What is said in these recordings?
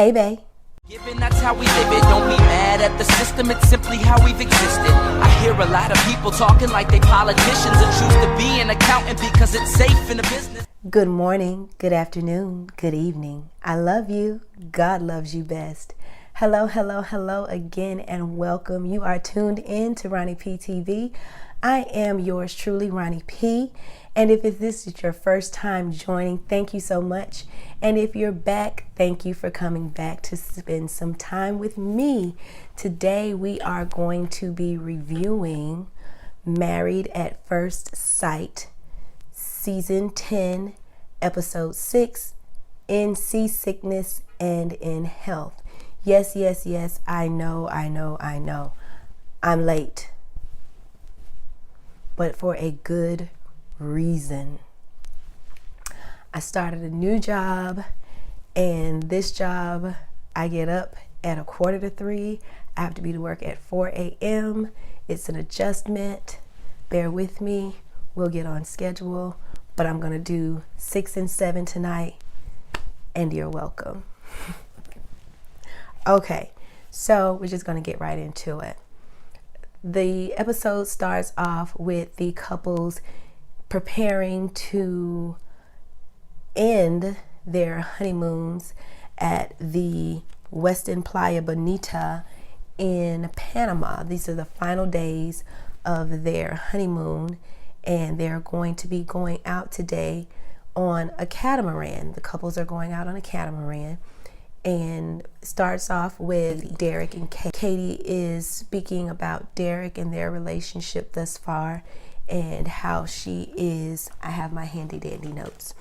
Hey, bae. Given that's how we live it, don't be mad at the system, it's simply how we've existed. I hear a lot of people talking like they politicians and choose to be an accountant because it's safe in the business. Good morning, good afternoon, good evening. I love you. God loves you best. Hello, hello, hello again and welcome. You are tuned in to Ronnie P TV. I am yours truly, Ronnie P. And if this is your first time joining, thank you so much. And if you're back, thank you for coming back to spend some time with me. Today we are going to be reviewing Married at First Sight, Season 10, Episode 6, In Seasickness and in Health. Yes, I know. I'm late. But for a good reason. I started a new job, and this job, I get up at 2:45. I have to be to work at 4 a.m. It's an adjustment. Bear with me. We'll get on schedule, but I'm going to do 6 and 7 tonight, and you're welcome. Okay, so we're just going to get right into it. The episode starts off with the couples preparing to end their honeymoons at the Westin Playa Bonita in Panama. These are the final days of their honeymoon, and they're going to be going out today on a catamaran. The couples are going out on a catamaran, and starts off with Derek and Katie. Katie is speaking about Derek and their relationship thus far, and how she is, I have my handy dandy notes,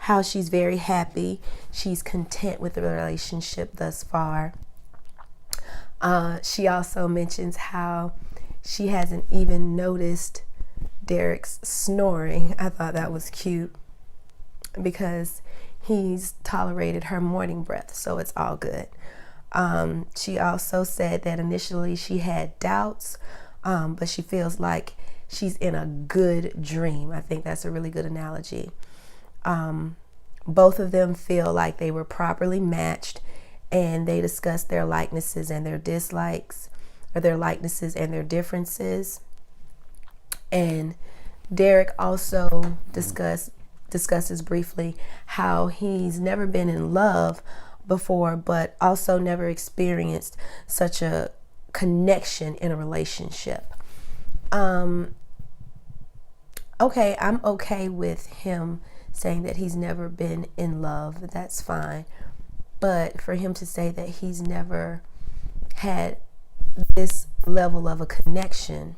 how she's very happy, she's content with the relationship thus far. She also mentions how she hasn't even noticed Derek's snoring. I thought that was cute because he's tolerated her morning breath, so it's all good. She also said that initially she had doubts, but she feels like she's in a good dream. I think that's a really good analogy. Both of them feel like they were properly matched, and they discussed their likenesses and their dislikes, or their likenesses and their differences. And Derek also discusses briefly how he's never been in love before, but also never experienced such a connection in a relationship. Okay, I'm okay with him saying that he's never been in love. That's fine. But for him to say that he's never had this level of a connection,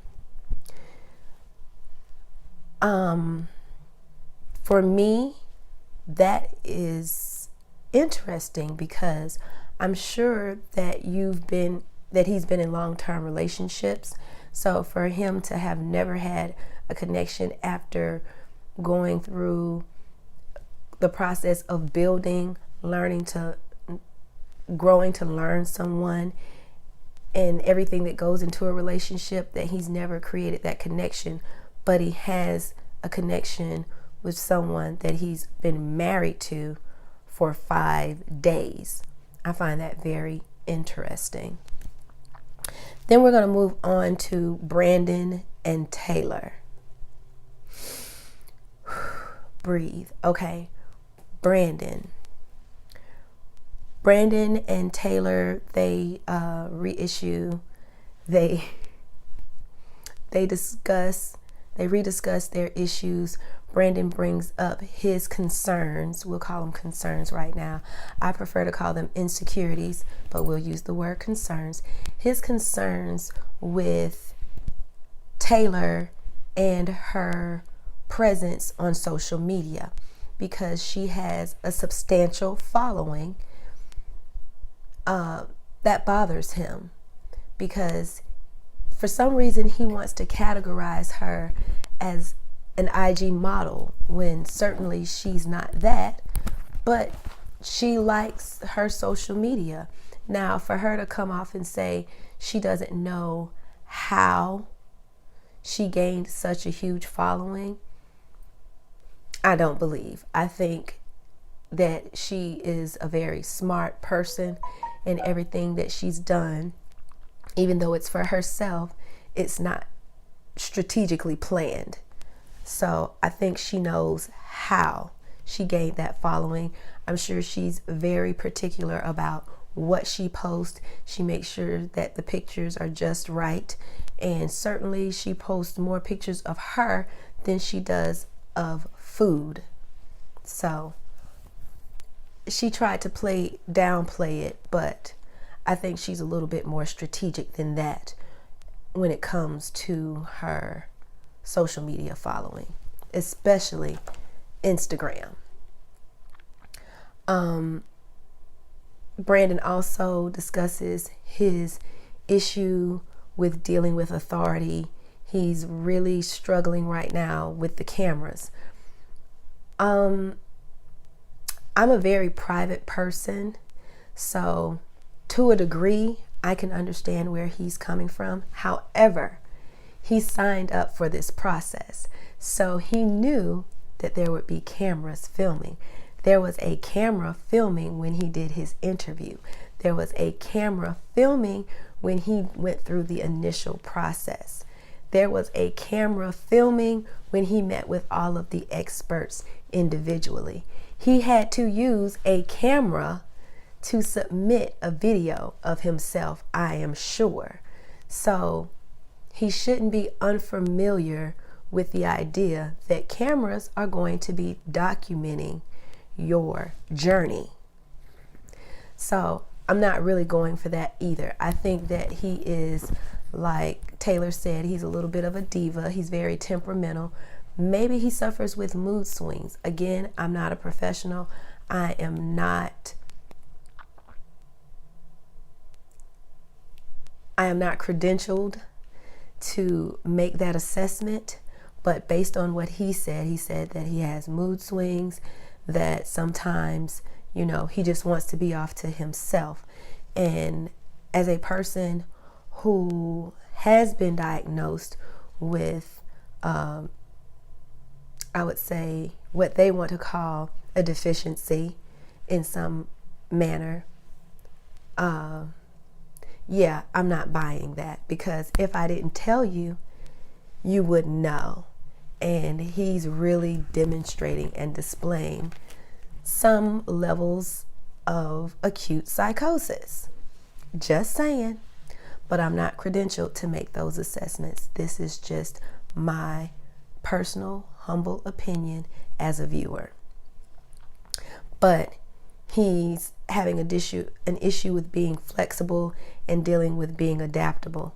for me, that is interesting, because I'm sure that he's been in long-term relationships. So for him to have never had a connection after going through the process of building, growing to learn someone, and everything that goes into a relationship, that he's never created that connection, but he has a connection with someone that he's been married to for 5 days. I find that very interesting. Then we're going to move on to Brandon and Taylor. Breathe. Okay. Brandon and Taylor, they rediscuss their issues. Brandon brings up his concerns. We'll call them concerns right now. I prefer to call them insecurities, but we'll use the word concerns. His concerns with Taylor and her presence on social media, because she has a substantial following. That bothers him, because for some reason he wants to categorize her as an IG model, when certainly she's not that, but she likes her social media. Now, for her to come off and say she doesn't know how she gained such a huge following, I don't believe. I think that she is a very smart person, and everything that she's done, even though it's for herself, it's not strategically planned. So I think she knows how she gained that following. I'm sure she's very particular about what she posts. She makes sure that the pictures are just right. And certainly she posts more pictures of her than she does of food. So she tried to downplay it, but I think she's a little bit more strategic than that when it comes to her social media following, especially Instagram. Brandon also discusses his issue with dealing with authority. He's really struggling right now with the cameras. I'm a very private person, so to a degree, I can understand where he's coming from. However, he signed up for this process, so he knew that there would be cameras filming. There was a camera filming when he did his interview. There was a camera filming when he went through the initial process. There was a camera filming when he met with all of the experts individually. He had to use a camera to submit a video of himself, I am sure. So he shouldn't be unfamiliar with the idea that cameras are going to be documenting your journey. So I'm not really going for that either. I think that he is, like Taylor said, he's a little bit of a diva. He's very temperamental. Maybe he suffers with mood swings. Again, I'm not a professional. I am not credentialed to make that assessment, but based on what he said that he has mood swings, that sometimes, he just wants to be off to himself. And as a person who has been diagnosed with, I would say, what they want to call a deficiency in some manner, yeah, I'm not buying that, because if I didn't tell you, you would know. And he's really demonstrating and displaying some levels of acute psychosis. Just saying. But I'm not credentialed to make those assessments. This is just my personal, humble opinion as a viewer. But he's having an issue with being flexible and dealing with being adaptable.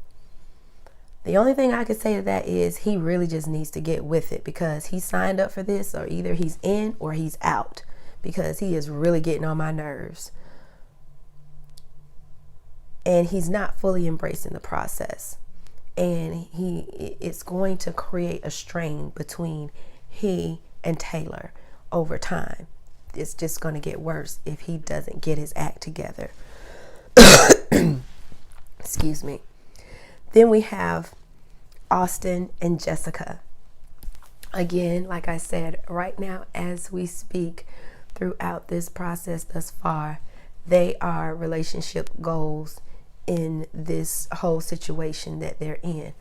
The only thing I could say to that is he really just needs to get with it, because he signed up for this, or either he's in or he's out, because he is really getting on my nerves. And he's not fully embracing the process. And it's going to create a strain between he and Taylor over time. It's just going to get worse if he doesn't get his act together. Excuse me. Then we have Austin and Jessica. Again, like I said, right now as we speak, throughout this process thus far, they are relationship goals in this whole situation that they're in,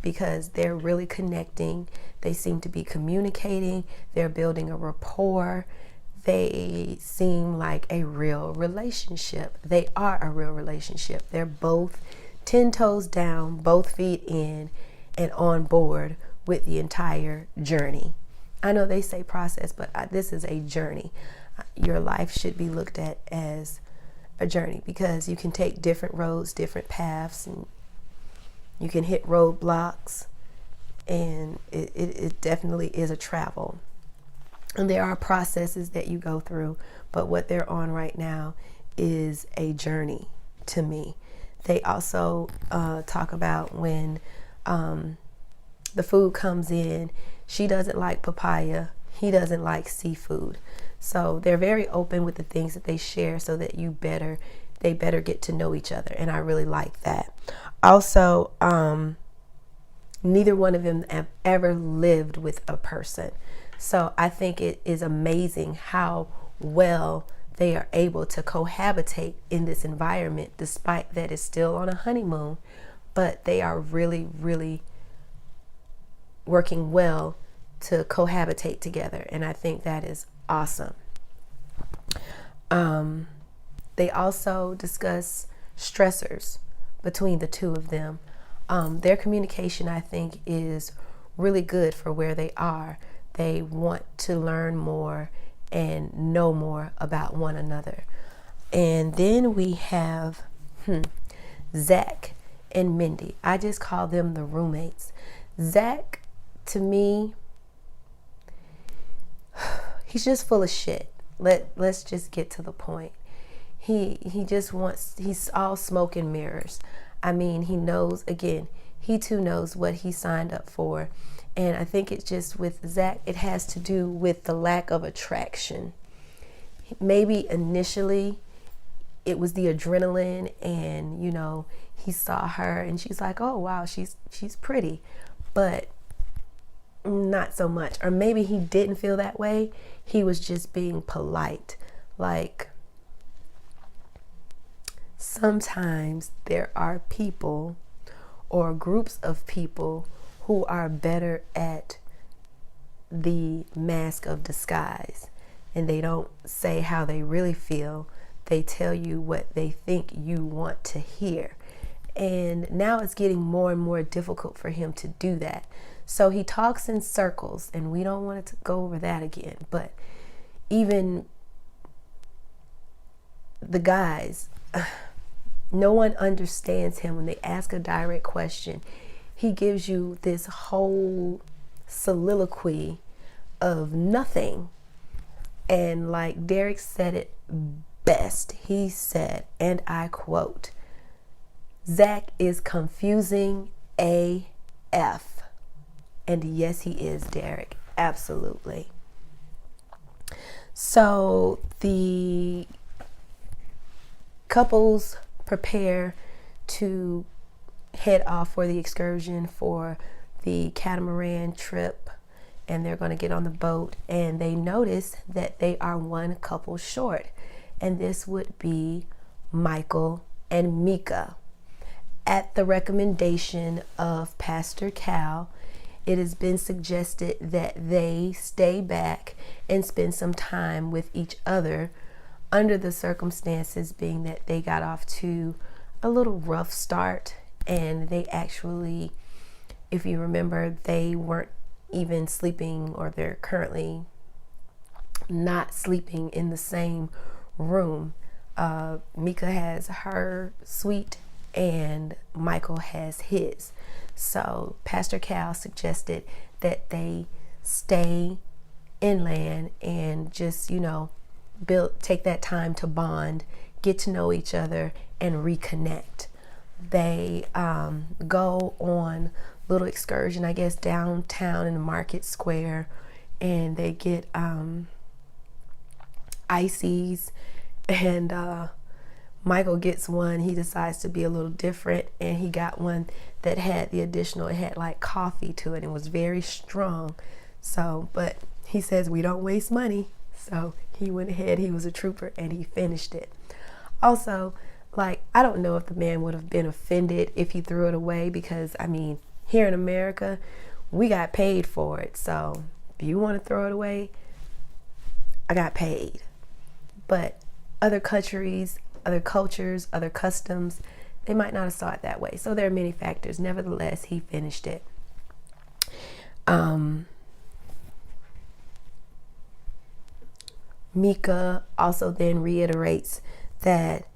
because they're really connecting. They seem to be communicating. They're building a rapport. They seem like a real relationship. They are a real relationship. They're both 10 toes down, both feet in, and on board with the entire journey. I know they say process, but this is a journey. Your life should be looked at as a journey, because you can take different roads, different paths, and you can hit roadblocks, and it definitely is a travel. And there are processes that you go through, but what they're on right now is a journey to me. They also talk about when the food comes in, she doesn't like papaya, he doesn't like seafood. So they're very open with the things that they share, so that they better get to know each other. And I really like that. Also, neither one of them have ever lived with a person. So I think it is amazing how well they are able to cohabitate in this environment, despite that it's still on a honeymoon, but they are really, really working well to cohabitate together. And I think that is awesome. They also discuss stressors between the two of them. Their communication, I think, is really good for where they are. They want to learn more and know more about one another. And then we have Zach and Mindy. I just call them the roommates. Zach, to me, he's just full of shit. Let's just get to the point. He just wants, he's all smoke and mirrors. I mean, he knows, again, he too knows what he signed up for. And I think it's just with Zach, it has to do with the lack of attraction. Maybe initially it was the adrenaline, and you know, he saw her and she's like, oh wow, she's pretty, but not so much. Or maybe he didn't feel that way. He was just being polite. Like, sometimes there are people or groups of people who are better at the mask of disguise, and they don't say how they really feel. They tell you what they think you want to hear. And now it's getting more and more difficult for him to do that. So he talks in circles, and we don't want to go over that again. But even the guys, no one understands him when they ask a direct question. He gives you this whole soliloquy of nothing. And like Derek said it best, he said, and I quote, Zach is confusing AF. And yes, he is, Derek. Absolutely. So the couples prepare to head off for the excursion for the catamaran trip, and they're going to get on the boat, and they notice that they are one couple short, and this would be Michael and Mika. At the recommendation of Pastor Cal, it has been suggested that they stay back and spend some time with each other, under the circumstances being that they got off to a little rough start. And they actually, if you remember, they weren't even sleeping, or they're currently not sleeping in the same room. Mika has her suite and Michael has his. So Pastor Cal suggested that they stay inland and just, you know, take that time to bond, get to know each other, and reconnect. They go on little excursion, I guess, downtown in the market square, and they get ices, and Michael gets one. He decides to be a little different, and he got one that had the additional, it had like coffee to it and was very strong. So, but he says we don't waste money, so he went ahead, he was a trooper, and he finished it. Also, like, I don't know if the man would have been offended if he threw it away, because I mean, here in America, we got paid for it. So if you want to throw it away, I got paid. But other countries, other cultures, other customs, they might not have saw it that way. So there are many factors. Nevertheless, he finished it. Mika also then reiterates that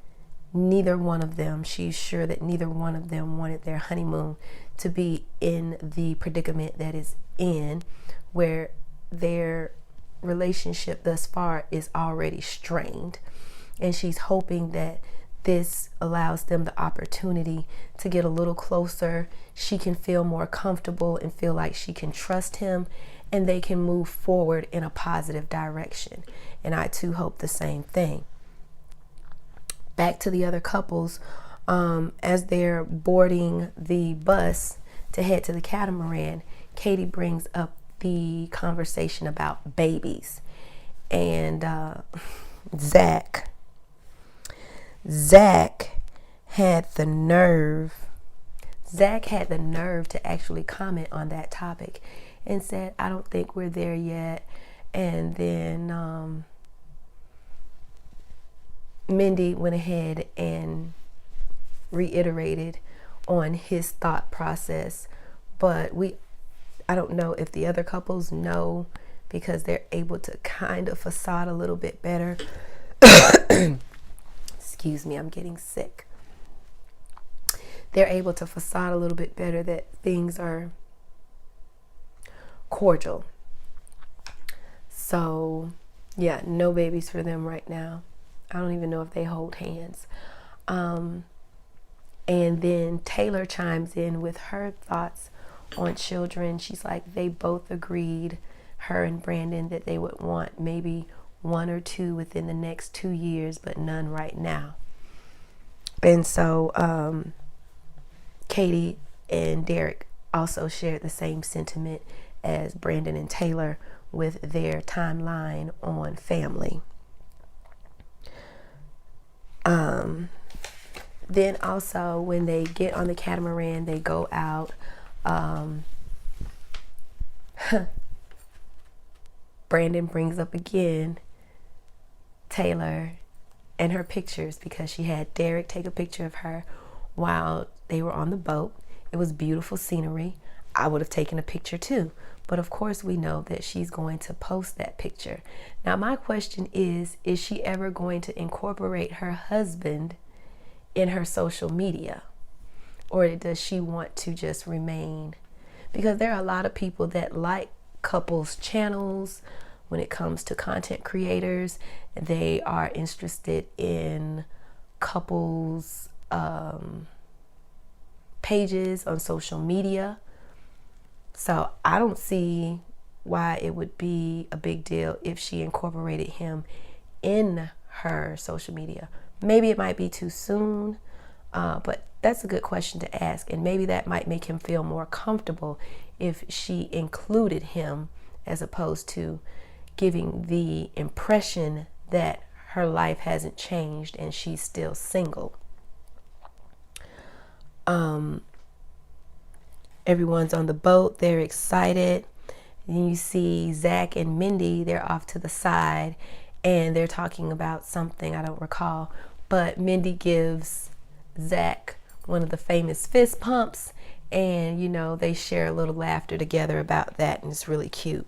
neither one of them, she's sure that neither one of them wanted their honeymoon to be in the predicament that is in, where their relationship thus far is already strained. And she's hoping that this allows them the opportunity to get a little closer. She can feel more comfortable and feel like she can trust him, and they can move forward in a positive direction. And I too hope the same thing. Back to the other couples, as they're boarding the bus to head to the catamaran, Katie brings up the conversation about babies. And Zach had the nerve. Zach had the nerve to actually comment on that topic and said, I don't think we're there yet. And then Mindy went ahead and reiterated on his thought process. But I don't know if the other couples know, because they're able to kind of facade a little bit better. Excuse me, I'm getting sick. They're able to facade a little bit better that things are cordial. So, yeah, no babies for them right now. I don't even know if they hold hands. And then Taylor chimes in with her thoughts on children. She's like, they both agreed, her and Brandon, that they would want maybe 1 or 2 within the next 2 years, but none right now. And so Katie and Derek also shared the same sentiment as Brandon and Taylor with their timeline on family. Then also when they get on the catamaran, they go out. Brandon brings up again Taylor and her pictures, because she had Derek take a picture of her while they were on the boat. It was beautiful scenery. I would have taken a picture too. But of course we know that she's going to post that picture. Now my question is she ever going to incorporate her husband in her social media? Or does she want to just remain? Because there are a lot of people that like couples channels. When it comes to content creators, they are interested in couples pages on social media. So I don't see why it would be a big deal if she incorporated him in her social media. Maybe it might be too soon, but that's a good question to ask. And maybe that might make him feel more comfortable if she included him, as opposed to giving the impression that her life hasn't changed and she's still single. Everyone's on the boat. They're excited. And you see Zach and Mindy, they're off to the side and they're talking about something I don't recall. But Mindy gives Zach one of the famous fist pumps, and they share a little laughter together about that, and it's really cute.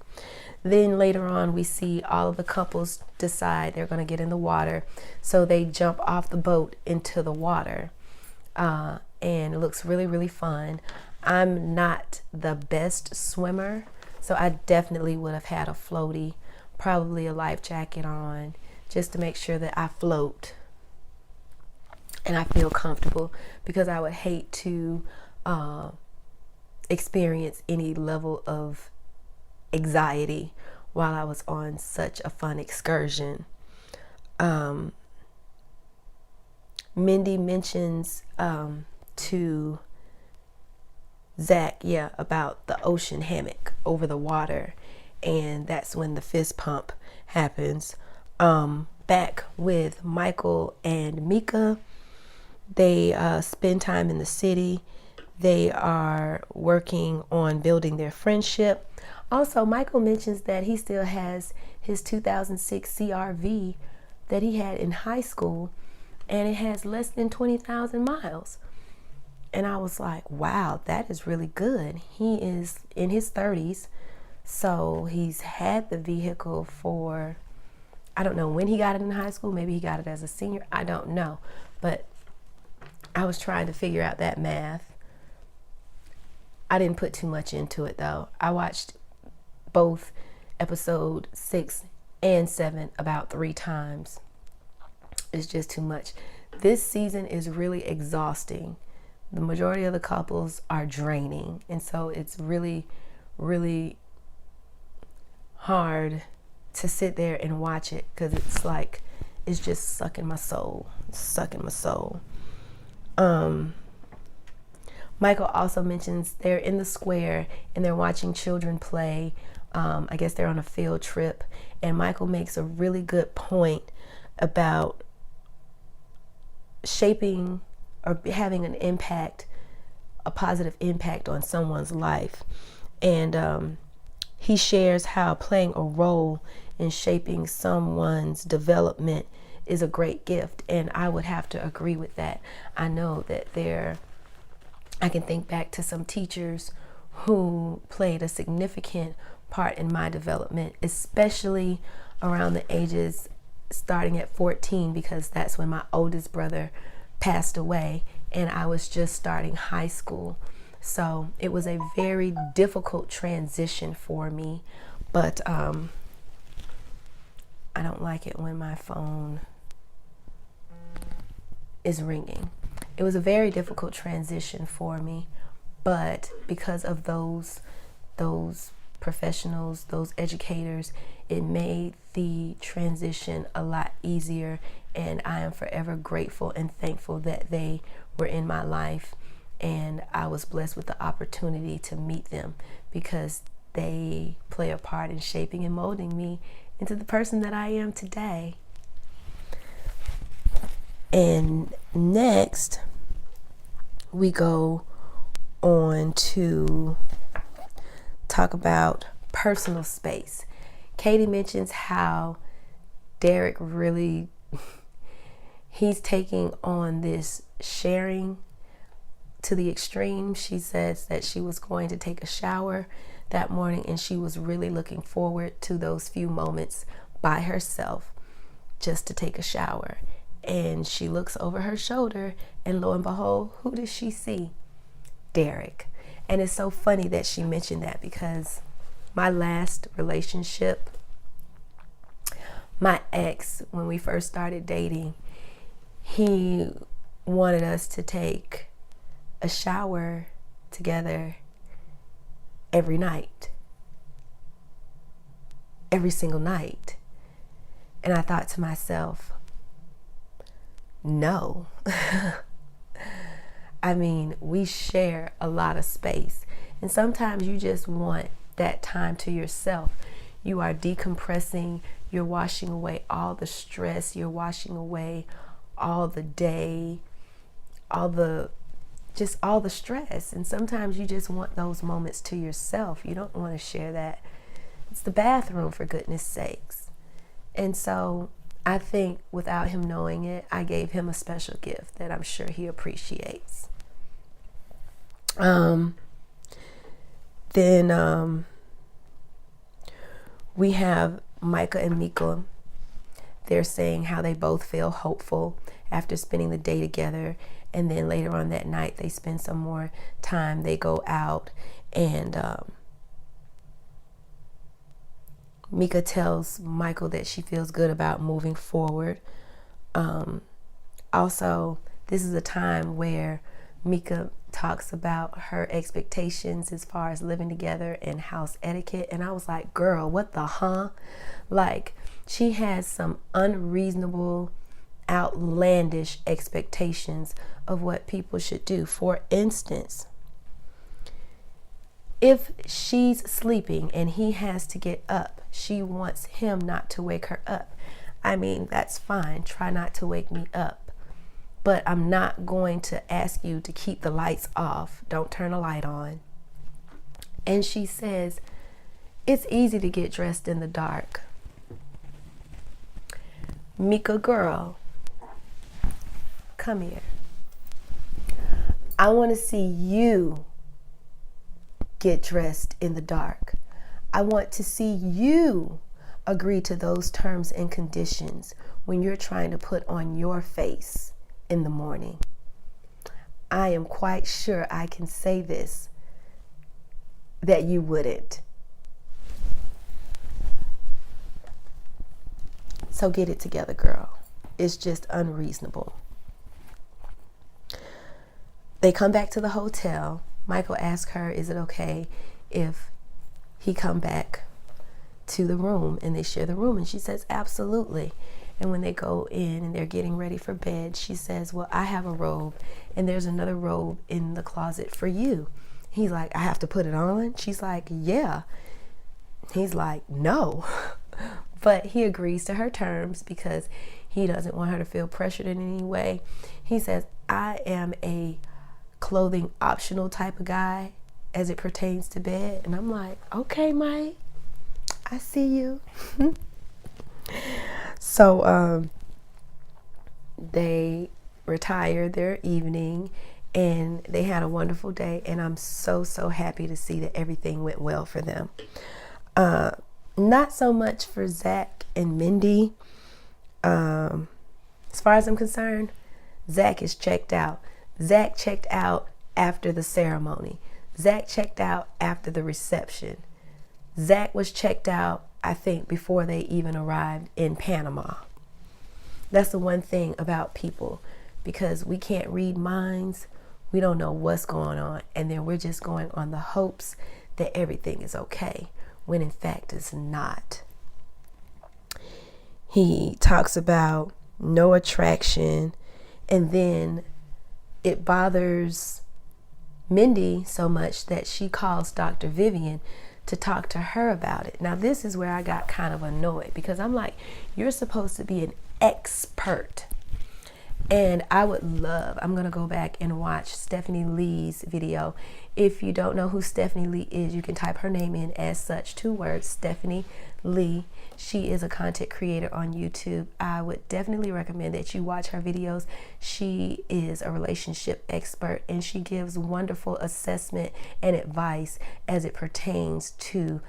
Then later on, we see all of the couples decide they're going to get in the water. So they jump off the boat into the water. And it looks really, really fun. I'm not the best swimmer, so I definitely would have had a floaty, probably a life jacket on, just to make sure that I float and I feel comfortable, because I would hate to experience any level of anxiety while I was on such a fun excursion. Mindy mentions to Zach, about the ocean hammock over the water, and that's when the fist pump happens. Back with Michael and Mika, they spend time in the city. They are working on building their friendship. Also, Michael mentions that he still has his 2006 CRV that he had in high school, and it has less than 20,000 miles. And I was like, wow, that is really good. He is in his 30s, so he's had the vehicle for, I don't know when he got it in high school. Maybe he got it as a senior. I don't know. But I was trying to figure out that math. I didn't put too much into it, though. I watched both episode 6 and 7 about 3 times. It's just too much. This season is really exhausting. The majority of the couples are draining, and so it's really, really hard to sit there and watch it, because it's like it's just sucking my soul. Michael also mentions they're in the square and they're watching children play I guess they're on a field trip, and Michael makes a really good point about shaping or having an impact, a positive impact on someone's life. And he shares how playing a role in shaping someone's development is a great gift, and I would have to agree with that. I know that I can think back to some teachers who played a significant part in my development, especially around the ages starting at 14, because that's when my oldest brother passed away and I was just starting high school. So it was a very difficult transition for me, but I don't like it when my phone is ringing. It was a very difficult transition for me, but because of those professionals, those educators, it made the transition a lot easier, and I am forever grateful and thankful that they were in my life, and I was blessed with the opportunity to meet them, because they play a part in shaping and molding me into the person that I am today. And next, we go on to talk about personal space. Katie mentions how Derek really, he's taking on this sharing to the extreme. She says that she was going to take a shower that morning, and she was really looking forward to those few moments by herself just to take a shower. And she looks over her shoulder, and lo and behold, who does she see? Derek. And it's so funny that she mentioned that, because my last relationship, my ex, when we first started dating, he wanted us to take a shower together every night, every single night. And I thought to myself, no. I mean, we share a lot of space, and sometimes you just want that time to yourself. You are decompressing, you're washing away all the stress, you're washing away all the day, all the stress, and sometimes you just want those moments to yourself. You don't want to share that. It's the bathroom, for goodness sakes. And so I think without him knowing it, I gave him a special gift that I'm sure he appreciates. Then we have Micah and Mika. They're saying how they both feel hopeful after spending the day together, and then later on that night they spend some more time. They go out, and Mika tells Michael that she feels good about moving forward. Also, this is a time where Mika talks about her expectations as far as living together and house etiquette, and I was like, girl, what the huh? Like, she has some unreasonable, outlandish expectations of what people should do. For instance, if she's sleeping and he has to get up, she wants him not to wake her up. I mean, that's fine. Try not to wake me up. But I'm not going to ask you to keep the lights off. Don't turn a light on. And she says, it's easy to get dressed in the dark. Mika, girl, come here. I want to see you get dressed in the dark. I want to see you agree to those terms and conditions when you're trying to put on your face in the morning. I am quite sure I can say this, that you wouldn't. So get it together, girl. It's just unreasonable. They come back to the hotel. Michael asks her, is it okay if he come back to the room and they share the room? And she says, absolutely. And when they go in and they're getting ready for bed, she says, well, I have a robe and there's another robe in the closet for you. He's like, I have to put it on? She's like, yeah. He's like, no. But he agrees to her terms because he doesn't want her to feel pressured in any way. He says, I am a clothing optional type of guy as it pertains to bed. And I'm like, okay, Mike, I see you. So they retired their evening and they had a wonderful day. And I'm so happy to see that everything went well for them. Not so much for Zach and Mindy. As far as I'm concerned, Zach is checked out. Zach checked out after the ceremony. Zach checked out after the reception. Zach was checked out, I think, before they even arrived in Panama. That's the one thing about people, because we can't read minds. We don't know what's going on. And then we're just going on the hopes that everything is okay, when in fact it's not. He talks about no attraction, and then it bothers Mindy so much that she calls Dr. Vivian to talk to her about it. Now, this is where I got kind of annoyed, because I'm like, you're supposed to be an expert. And I would love, I'm going to go back and watch Stephanie Lee's video. If you don't know who Stephanie Lee is, you can type her name in as such, 2 words, Stephanie Lee. She is a content creator on YouTube. I would definitely recommend that you watch her videos. She is a relationship expert, and she gives wonderful assessment and advice as it pertains to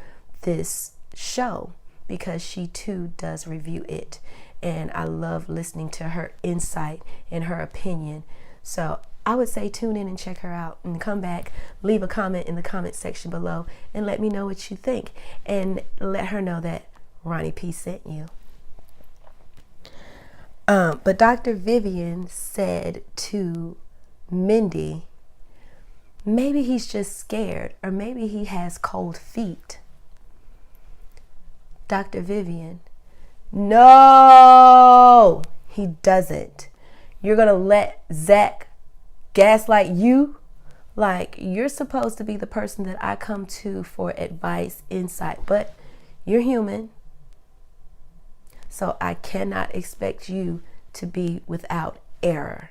this show, because she too does review it. And I love listening to her insight and her opinion. So I would say tune in and check her out, and come back, leave a comment in the comment section below, and let me know what you think. And let her know that Ronnie P sent you. But Dr. Vivian said to Mindy, maybe he's just scared, or maybe he has cold feet. Dr. Vivian, no, he doesn't. You're going to let Zach gaslight you? Like, you're supposed to be the person that I come to for advice, insight, but you're human. So I cannot expect you to be without error,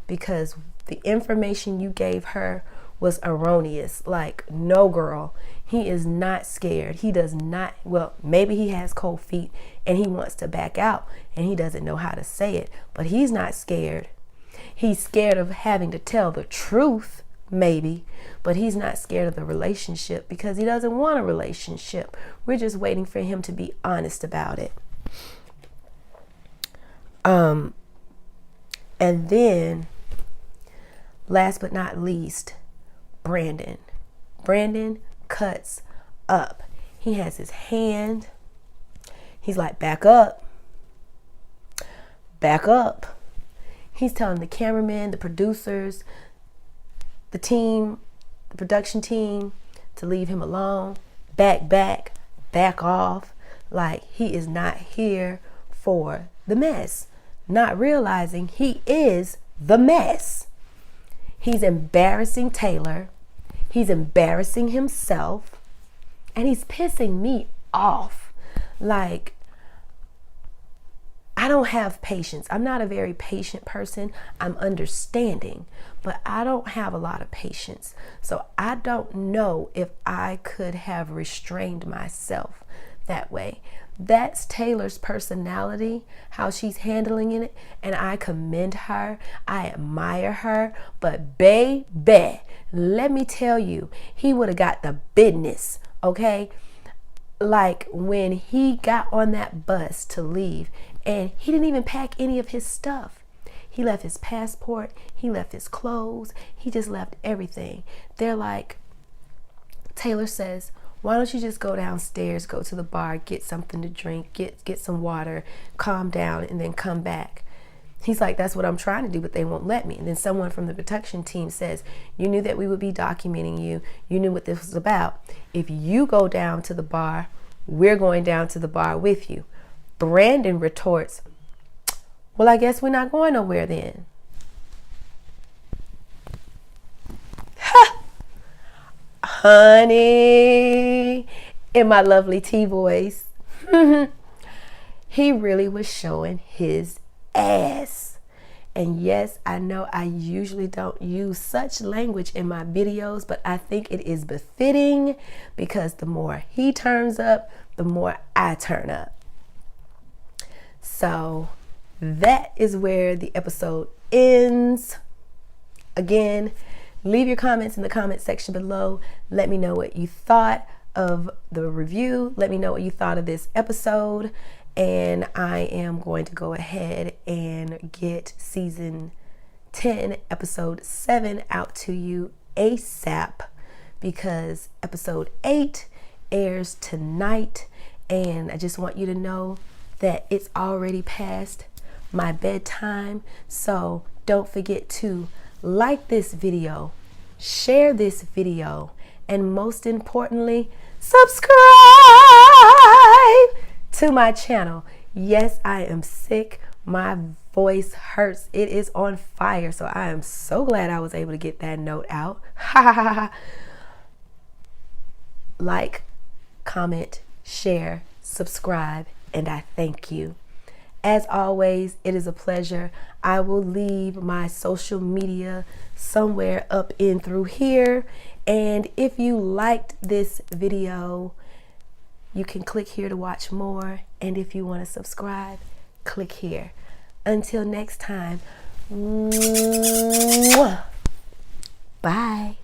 because the information you gave her was erroneous. Like, no, girl, he is not scared. He does not, well, maybe he has cold feet and he wants to back out and he doesn't know how to say it, but he's not scared. He's scared of having to tell the truth, maybe, but he's not scared of the relationship, because he doesn't want a relationship. We're just waiting for him to be honest about it. And then last but not least, Brandon cuts up. He has his hand. He's like, back up. He's telling the cameraman, the producers, the team, the production team, to leave him alone. Back off. Like, he is not here for the mess. Not realizing he is the mess. He's embarrassing Taylor. He's embarrassing himself. And he's pissing me off. Like, I don't have patience. I'm not a very patient person. I'm understanding, but I don't have a lot of patience. So I don't know if I could have restrained myself that way. That's Taylor's personality, how she's handling it, and I commend her. I admire her. But baby, let me tell you, he would have got the business, okay? Like, when he got on that bus to leave, and he didn't even pack any of his stuff. He left his passport, he left his clothes, he just left everything. They're like, Taylor says, why don't you just go downstairs, go to the bar, get something to drink, get some water, calm down, and then come back. He's like, that's what I'm trying to do, but they won't let me. And then someone from the production team says, you knew that we would be documenting you. You knew what this was about. If you go down to the bar, we're going down to the bar with you. Brandon retorts, well, I guess we're not going nowhere then. Honey, in my lovely T voice. He really was showing his ass. And yes, I know I usually don't use such language in my videos, but I think it is befitting because the more he turns up, the more I turn up. So that is where the episode ends. Again, leave your comments in the comment section below. Let me know what you thought of the review. Let me know what you thought of this episode. And I am going to go ahead and get season 10, episode 7 out to you ASAP, because episode 8 airs tonight. And I just want you to know that it's already past my bedtime. So don't forget to like this video, share this video, and most importantly, subscribe to my channel. Yes, I am sick. My voice hurts. It is on fire. So I am so glad I was able to get that note out. Like, comment, share, subscribe, and I thank you. As always, it is a pleasure. I will leave my social media somewhere up in through here. And if you liked this video, you can click here to watch more. And if you want to subscribe, click here. Until next time, bye.